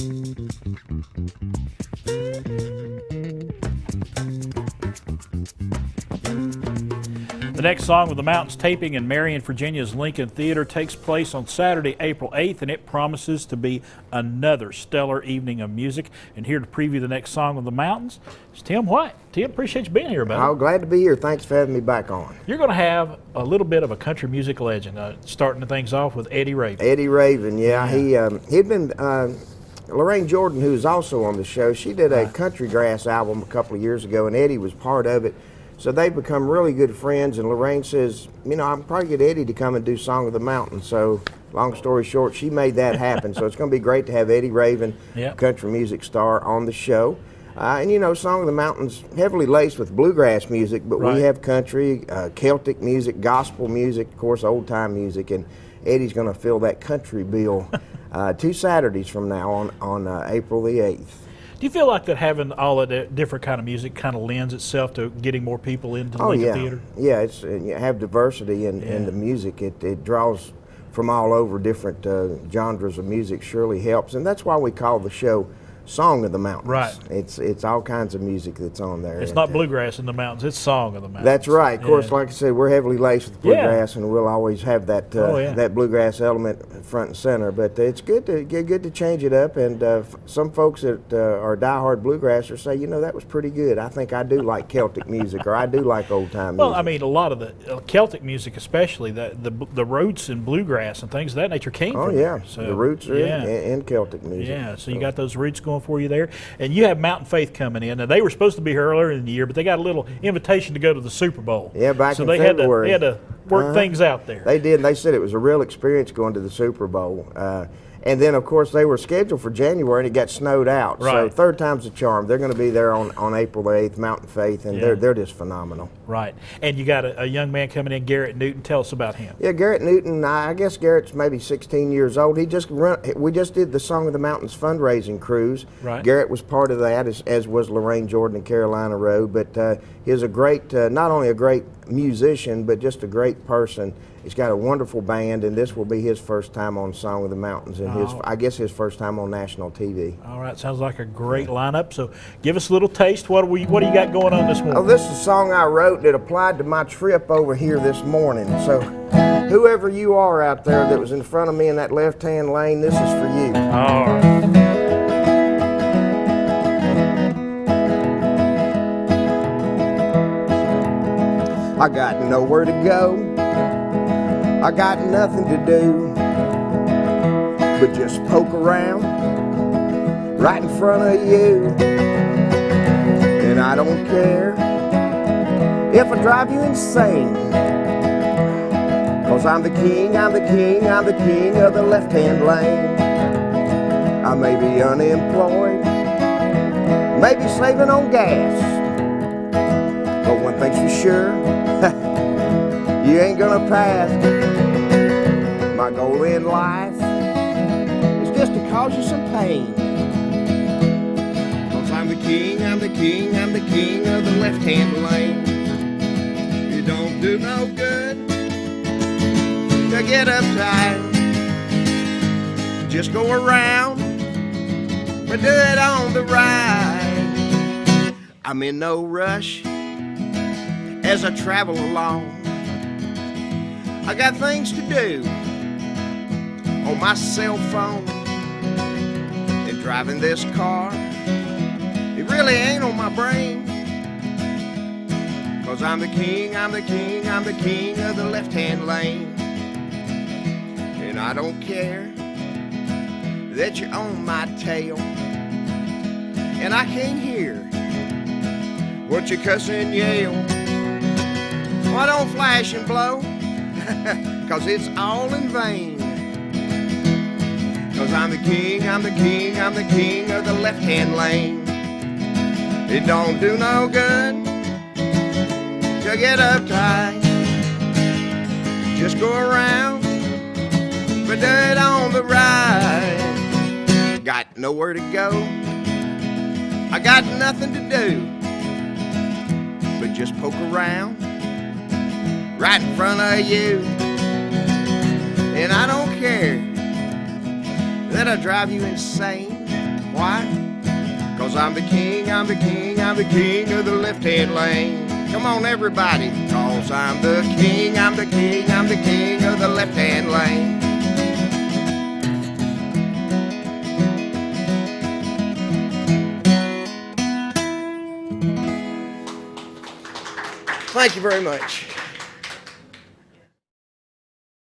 The next song with the Mountains taping in Marion, Virginia's Lincoln Theater takes place on Saturday, April 8th, and it promises to be another stellar evening of music. And here to preview the next song with the Mountains is Tim White. Tim, appreciate you being here, buddy. Oh, glad to be here. Thanks for having me back on. You're going to have a little bit of a country music legend, starting things off with Eddie Raven. Eddie Raven, yeah. He'd been, Lorraine Jordan, who's also on the show, she did a country grass album a couple of years ago, and Eddie was part of it. So they've become really good friends, and Lorraine says, you know, I'm probably get Eddie to come and do Song of the Mountain. So long story short, she made that happen. So it's going to be great to have Eddie Raven, country music star, on the show. And you know, Song of the Mountain's heavily laced with bluegrass music, but we have country, Celtic music, gospel music, of course, old-time music, and Eddie's going to fill that country bill 2 Saturdays from now on April the 8th. Do you feel like that having all of that different kind of music kind of lends itself to getting more people into the Lincoln Theater? Yeah, it's you have diversity in the music. It draws from all over different genres of music. Surely helps, and that's why we call the show Song of the Mountains. Right. It's all kinds of music that's on there. It's not bluegrass in the mountains, it's Song of the Mountains. That's right. Of course, like I said, we're heavily laced with bluegrass, and we'll always have that that bluegrass element front and center. But it's good to change it up, and some folks that are diehard bluegrassers say, you know, that was pretty good. I think I do like Celtic music, or I do like old-time music. Well, I mean, a lot of the Celtic music, especially, the roots in bluegrass and things of that nature came from there. So, the roots are in Celtic music. Yeah, so you got those roots going for you there. And you have Mountain Faith coming in. Now, they were supposed to be here earlier in the year, but they got a little invitation to go to the Super Bowl. Yeah, back in So February. they had to work things out there. They did. They said it was a real experience going to the Super Bowl. And then, of course, they were scheduled for January, and it got snowed out. Right. So third time's the charm. They're going to be there on April the 8th, Mountain Faith, and they're just phenomenal. Right. And you got a young man coming in, Garrett Newton. Tell us about him. Yeah, Garrett Newton, I guess Garrett's maybe 16 years old. We just did the Song of the Mountains fundraising cruise. Right. Garrett was part of that, as was Lorraine Jordan and Carolina Road. But he's a great, not only a great musician, but just a great person. He's got a wonderful band, and this will be his first time on Song of the Mountains, and I guess his first time on national TV. All right, sounds like a great lineup. So give us a little taste. What do you got going on this morning? Oh, this is a song I wrote that applied to my trip over here this morning. So whoever you are out there that was in front of me in that left-hand lane, this is for you. All right. I got nowhere to go, I got nothing to do but just poke around right in front of you. And I don't care if I drive you insane, 'cause I'm the king, I'm the king, I'm the king of the left-hand lane. I may be unemployed, maybe saving on gas, but one thing's for sure, you ain't gonna pass. My goal in life is just to cause you some pain, 'cause I'm the king, I'm the king, I'm the king of the left-hand lane. It don't do no good to get uptight, just go around, but do it on the right. I'm in no rush as I travel along. I got things to do on my cell phone, and driving this car, it really ain't on my brain, 'cause I'm the king, I'm the king, I'm the king of the left-hand lane. And I don't care that you're on my tail, and I can't hear what you cuss and yell. Why don't flash and blow, 'cause it's all in vain. 'Cause I'm the king, I'm the king, I'm the king of the left-hand lane. It don't do no good to get uptight, just go around, but do it on the right. Got nowhere to go, I got nothing to do but just poke around right in front of you. And I don't care that I drive you insane, Why? 'Cause I'm the king, I'm the king, I'm the king of the left-hand lane. Come on, everybody. 'Cause I'm the king, I'm the king, I'm the king of the left-hand lane. Thank you very much.